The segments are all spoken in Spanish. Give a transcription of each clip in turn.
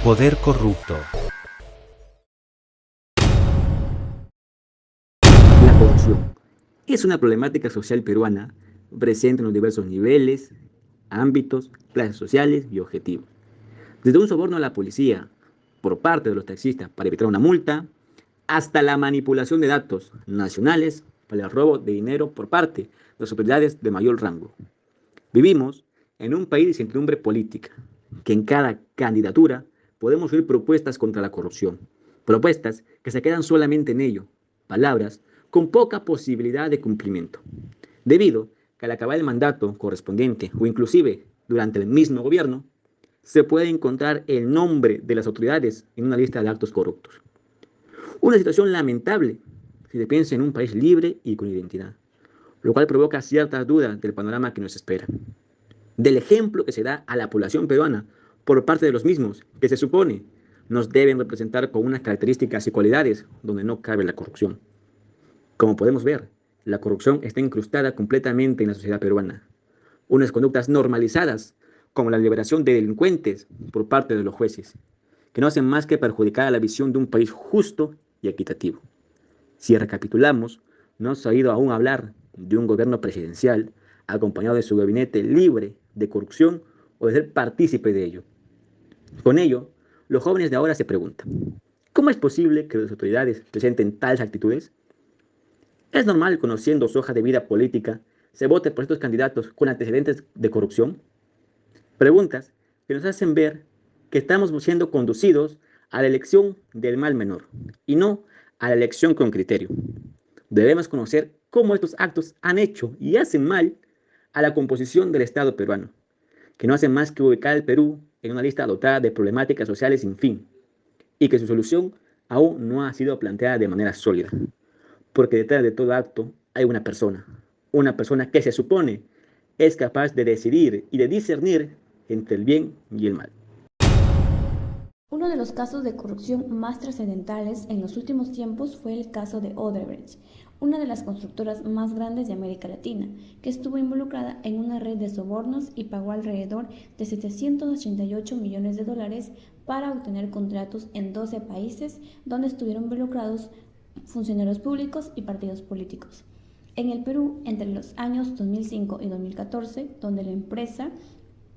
Poder corrupto. La corrupción es una problemática social peruana presente en los diversos niveles, ámbitos, clases sociales y objetivos. Desde un soborno a la policía por parte de los taxistas para evitar una multa, hasta la manipulación de datos nacionales para el robo de dinero por parte de las autoridades de mayor rango. Vivimos en un país de incertidumbre política, que en cada candidatura podemos oír propuestas contra la corrupción, propuestas que se quedan solamente en ello, palabras con poca posibilidad de cumplimiento, debido que al acabar el mandato correspondiente o inclusive durante el mismo gobierno, se puede encontrar el nombre de las autoridades en una lista de actos corruptos. Una situación lamentable si se piensa en un país libre y con identidad, lo cual provoca ciertas dudas del panorama que nos espera, del ejemplo que se da a la población peruana por parte de los mismos, que se supone nos deben representar con unas características y cualidades donde no cabe la corrupción. Como podemos ver, la corrupción está incrustada completamente en la sociedad peruana. Unas conductas normalizadas, como la liberación de delincuentes por parte de los jueces, que no hacen más que perjudicar a la visión de un país justo y equitativo. Si recapitulamos, no se ha oído aún hablar de un gobierno presidencial acompañado de su gabinete libre de corrupción o de ser partícipe de ello. Con ello, los jóvenes de ahora se preguntan, ¿cómo es posible que las autoridades presenten tales actitudes? ¿Es normal, conociendo su hoja de vida política, se vote por estos candidatos con antecedentes de corrupción? Preguntas que nos hacen ver que estamos siendo conducidos a la elección del mal menor y no a la elección con criterio. Debemos conocer cómo estos actos han hecho y hacen mal a la composición del Estado peruano, que no hace más que ubicar al Perú en una lista dotada de problemáticas sociales sin fin y que su solución aún no ha sido planteada de manera sólida, porque detrás de todo acto hay una persona que se supone es capaz de decidir y de discernir entre el bien y el mal. Uno de los casos de corrupción más trascendentales en los últimos tiempos fue el caso de Odebrecht, una de las constructoras más grandes de América Latina, que estuvo involucrada en una red de sobornos y pagó alrededor de 788 millones de dólares para obtener contratos en 12 países donde estuvieron involucrados funcionarios públicos y partidos políticos. En el Perú, entre los años 2005 y 2014, donde la empresa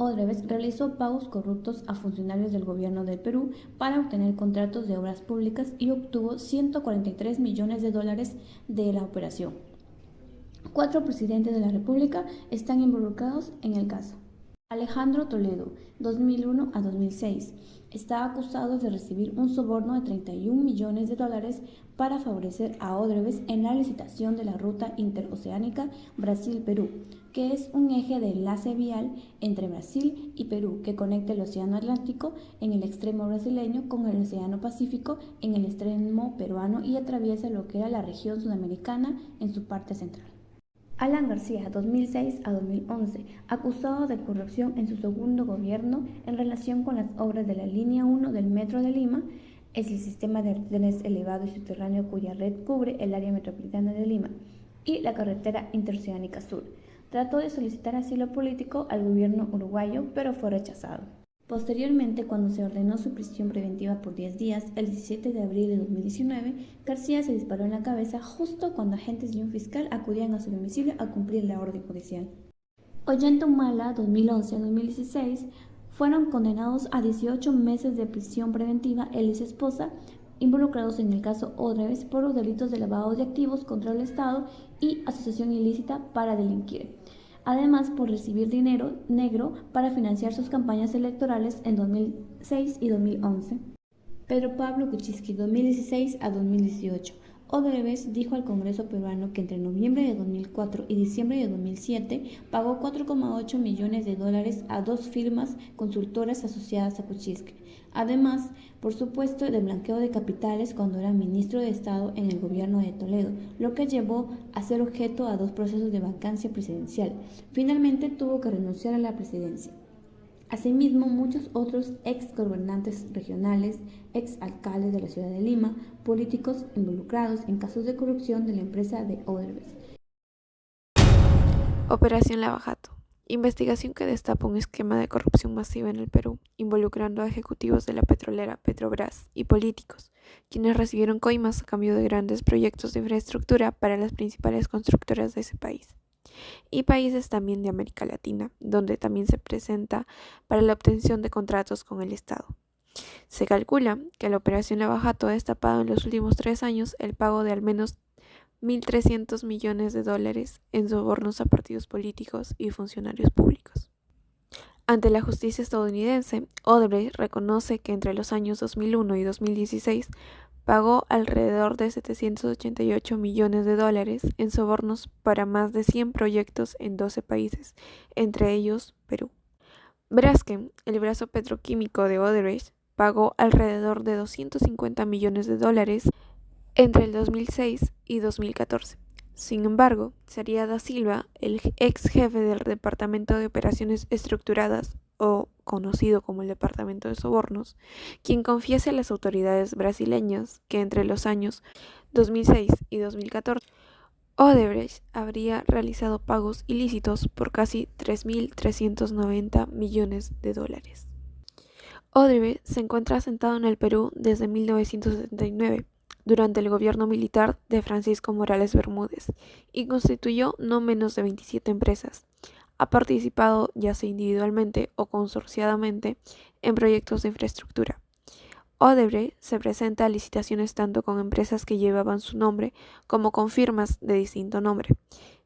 Odebrecht realizó pagos corruptos a funcionarios del gobierno del Perú para obtener contratos de obras públicas y obtuvo 143 millones de dólares de la operación. 4 presidentes de la República están involucrados en el caso. Alejandro Toledo, 2001 a 2006, está acusado de recibir un soborno de 31 millones de dólares para favorecer a Odebrecht en la licitación de la ruta interoceánica Brasil-Perú, que es un eje de enlace vial entre Brasil y Perú que conecta el Océano Atlántico en el extremo brasileño con el Océano Pacífico en el extremo peruano y atraviesa lo que era la región sudamericana en su parte central. Alan García, 2006 a 2011, acusado de corrupción en su segundo gobierno en relación con las obras de la línea 1 del Metro de Lima, es el sistema de trenes elevado y subterráneo cuya red cubre el área metropolitana de Lima, y la carretera interoceánica sur. Trató de solicitar asilo político al gobierno uruguayo, pero fue rechazado. Posteriormente, cuando se ordenó su prisión preventiva por 10 días, el 17 de abril de 2019, García se disparó en la cabeza justo cuando agentes y un fiscal acudían a su domicilio a cumplir la orden judicial. Ollanta Humala, 2011 a 2016, fueron condenados a 18 meses de prisión preventiva él y su esposa, involucrados en el caso Odebrecht por los delitos de lavado de activos contra el Estado y asociación ilícita para delinquir. Además, por recibir dinero negro para financiar sus campañas electorales en 2006 y 2011. Pedro Pablo Kuczynski, 2016 a 2018. Odebrecht dijo al Congreso peruano que entre noviembre de 2004 y diciembre de 2007 pagó 4,8 millones de dólares a 2 firmas consultoras asociadas a Kuczynski. Además, por supuesto, de blanqueo de capitales cuando era ministro de Estado en el gobierno de Toledo, lo que llevó a ser objeto a 2 procesos de vacancia presidencial. Finalmente tuvo que renunciar a la presidencia. Asimismo, muchos otros ex gobernantes regionales, ex alcaldes de la ciudad de Lima, políticos involucrados en casos de corrupción de la empresa de Odebrecht. Operación Lava Jato. investigación que destapa un esquema de corrupción masiva en el Perú, involucrando a ejecutivos de la petrolera Petrobras y políticos, quienes recibieron coimas a cambio de grandes proyectos de infraestructura para las principales constructoras de ese país. Y países también de América Latina, donde también se presenta para la obtención de contratos con el Estado. Se calcula que la operación Lavajato ha destapado en los últimos 3 años el pago de al menos 1.300 millones de dólares en sobornos a partidos políticos y funcionarios públicos. Ante la justicia estadounidense, Odebrecht reconoce que entre los años 2001 y 2016 pagó alrededor de 788 millones de dólares en sobornos para más de 100 proyectos en 12 países, entre ellos Perú. Braskem, el brazo petroquímico de Odebrecht, pagó alrededor de 250 millones de dólares entre el 2006 y 2014. Sin embargo, sería Da Silva, el ex jefe del Departamento de Operaciones Estructuradas, o conocido como el Departamento de Sobornos, quien confiesa a las autoridades brasileñas que entre los años 2006 y 2014, Odebrecht habría realizado pagos ilícitos por casi 3.390 millones de dólares. Odebrecht se encuentra asentado en el Perú desde 1979, durante el gobierno militar de Francisco Morales Bermúdez, y constituyó no menos de 27 empresas. Ha participado, ya sea individualmente o consorciadamente, en proyectos de infraestructura. Odebrecht se presenta a licitaciones tanto con empresas que llevaban su nombre como con firmas de distinto nombre.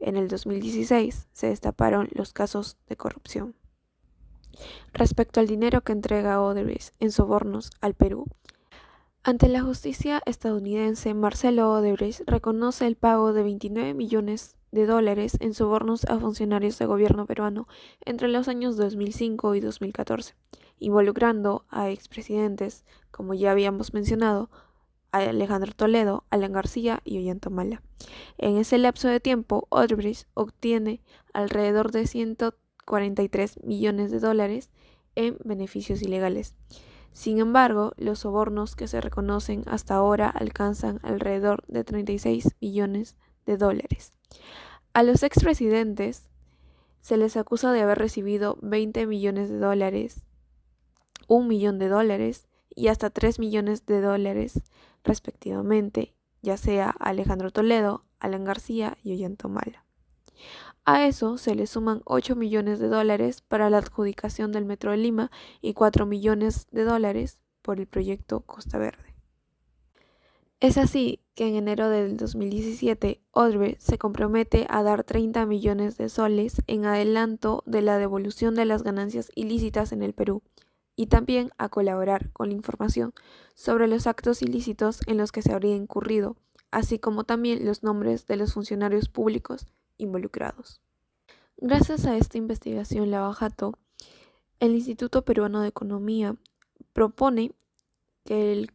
En el 2016 se destaparon los casos de corrupción. Respecto al dinero que entrega Odebrecht en sobornos al Perú, ante la justicia estadounidense, Marcelo Odebrecht reconoce el pago de 29 millones de dólares en sobornos a funcionarios de gobierno peruano entre los años 2005 y 2014, involucrando a expresidentes, como ya habíamos mencionado, a Alejandro Toledo, Alan García y Ollanta Humala. En ese lapso de tiempo, Odebrecht obtiene alrededor de 143 millones de dólares en beneficios ilegales. Sin embargo, los sobornos que se reconocen hasta ahora alcanzan alrededor de 36 millones de dólares. A los expresidentes se les acusa de haber recibido 20 millones de dólares, 1 millón de dólares y hasta 3 millones de dólares respectivamente, ya sea a Alejandro Toledo, Alan García y Ollanta Humala. A eso se le suman 8 millones de dólares para la adjudicación del Metro de Lima y 4 millones de dólares por el proyecto Costa Verde. Es así que en enero del 2017, Odebrecht se compromete a dar 30 millones de soles en adelanto de la devolución de las ganancias ilícitas en el Perú, y también a colaborar con la información sobre los actos ilícitos en los que se habría incurrido, así como también los nombres de los funcionarios públicos involucrados. Gracias a esta investigación Lavajato, el Instituto Peruano de Economía propone que el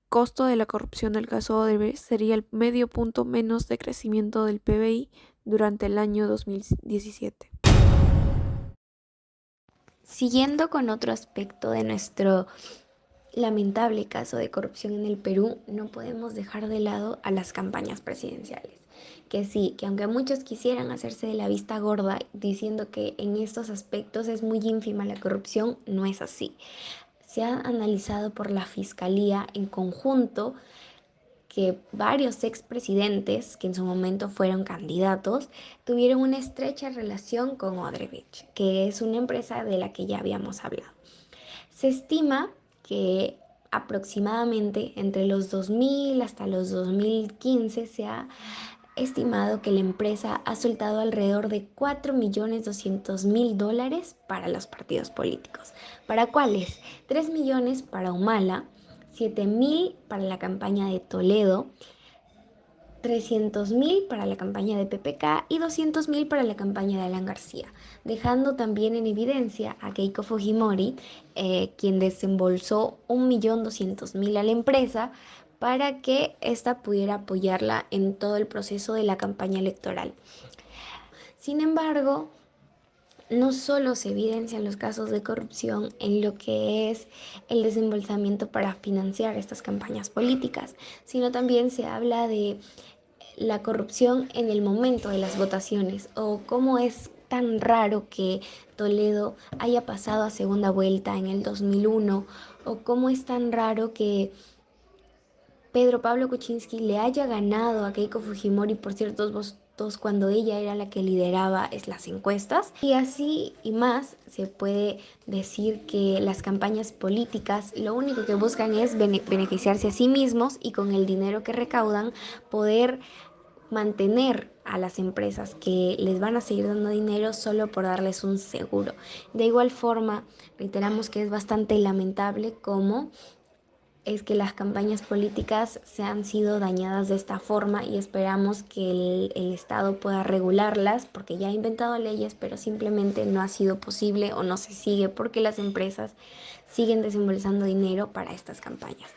costo de la corrupción del caso Odebrecht sería el medio punto menos de crecimiento del PBI durante el año 2017. Siguiendo con otro aspecto de nuestro lamentable caso de corrupción en el Perú, no podemos dejar de lado a las campañas presidenciales. Que sí, que aunque muchos quisieran hacerse de la vista gorda diciendo que en estos aspectos es muy ínfima la corrupción, no es así. Se ha analizado por la Fiscalía en conjunto que varios expresidentes que en su momento fueron candidatos tuvieron una estrecha relación con Odebrecht, que es una empresa de la que ya habíamos hablado. Se estima que aproximadamente entre los 2000 hasta los 2015 se ha estimado que la empresa ha soltado alrededor de 4.200.000 dólares para los partidos políticos. ¿Para cuáles? 3 millones para Humala, 7.000 para la campaña de Toledo, 300.000 para la campaña de PPK y 200.000 para la campaña de Alan García, dejando también en evidencia a Keiko Fujimori, quien desembolsó 1.200.000 a la empresa para que ésta pudiera apoyarla en todo el proceso de la campaña electoral. Sin embargo, no solo se evidencian los casos de corrupción en lo que es el desembolsamiento para financiar estas campañas políticas, sino también se habla de la corrupción en el momento de las votaciones o cómo es tan raro que Toledo haya pasado a segunda vuelta en el 2001, o cómo es tan raro que Pedro Pablo Kuczynski le haya ganado a Keiko Fujimori por ciertos votos cuando ella era la que lideraba las encuestas. Y así y más se puede decir que las campañas políticas lo único que buscan es beneficiarse a sí mismos y con el dinero que recaudan poder mantener a las empresas que les van a seguir dando dinero solo por darles un seguro. De igual forma, reiteramos que es bastante lamentable cómo es que las campañas políticas se han sido dañadas de esta forma, y esperamos que el Estado pueda regularlas, porque ya ha inventado leyes, pero simplemente no ha sido posible o no se sigue porque las empresas siguen desembolsando dinero para estas campañas.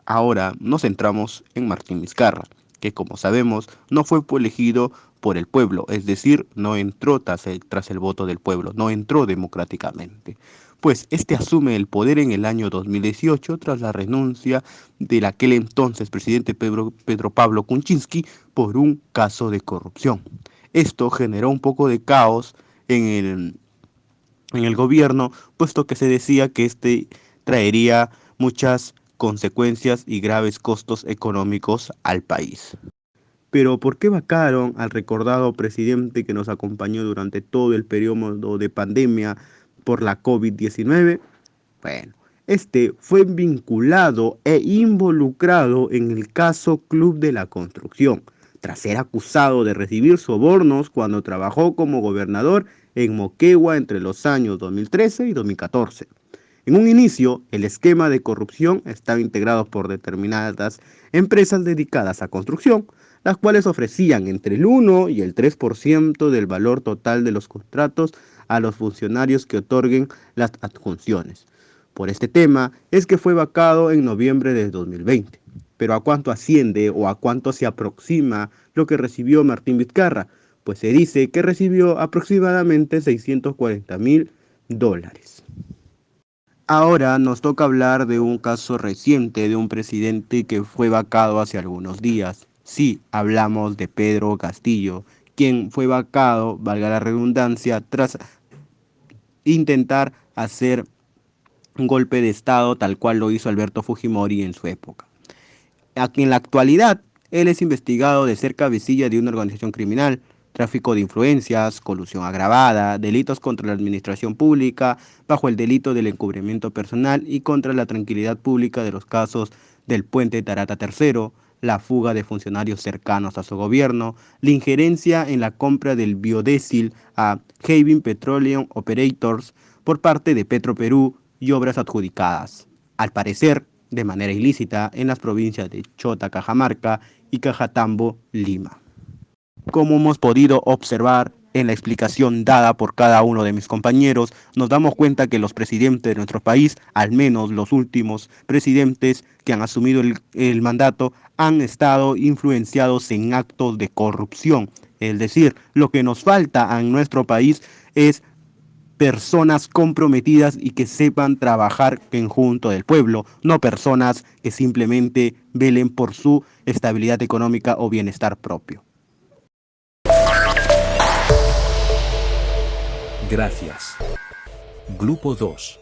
Ahora nos centramos en Martín Vizcarra, que como sabemos no fue elegido por el pueblo, es decir, no entró tras el voto del pueblo, no entró democráticamente. Pues este asume el poder en el año 2018 tras la renuncia del aquel entonces presidente Pedro Pablo Kuczynski por un caso de corrupción. Esto generó un poco de caos en el gobierno, puesto que se decía que este traería muchas consecuencias y graves costos económicos al país. Pero ¿por qué vacaron al recordado presidente que nos acompañó durante todo el periodo de pandemia por la COVID-19? Bueno, este fue vinculado e involucrado en el caso Club de la Construcción, tras ser acusado de recibir sobornos cuando trabajó como gobernador en Moquegua entre los años 2013 y 2014. En un inicio, el esquema de corrupción estaba integrado por determinadas empresas dedicadas a construcción, las cuales ofrecían entre el 1 y el 3% del valor total de los contratos a los funcionarios que otorguen las adjunciones. Por este tema es que fue vacado en noviembre de 2020. Pero ¿a cuánto asciende o a cuánto se aproxima lo que recibió Martín Vizcarra? Pues se dice que recibió aproximadamente $640,000. Ahora nos toca hablar de un caso reciente de un presidente que fue vacado hace algunos días. Sí, hablamos de Pedro Castillo, quien fue vacado, valga la redundancia, tras intentar hacer un golpe de Estado tal cual lo hizo Alberto Fujimori en su época. Aquí en la actualidad, él es investigado de ser cabecilla de una organización criminal, tráfico de influencias, colusión agravada, delitos contra la administración pública, bajo el delito del encubrimiento personal y contra la tranquilidad pública de los casos del puente Tarata III, la fuga de funcionarios cercanos a su gobierno, la injerencia en la compra del biodiesel a Having Petroleum Operators por parte de Petroperú y obras adjudicadas, al parecer de manera ilícita, en las provincias de Chota, Cajamarca y Cajatambo, Lima. Como hemos podido observar en la explicación dada por cada uno de mis compañeros, nos damos cuenta que los presidentes de nuestro país, al menos los últimos presidentes que han asumido el mandato, han estado influenciados en actos de corrupción. Es decir, lo que nos falta en nuestro país es personas comprometidas y que sepan trabajar en junto del pueblo, no personas que simplemente velen por su estabilidad económica o bienestar propio. Gracias. Grupo 2.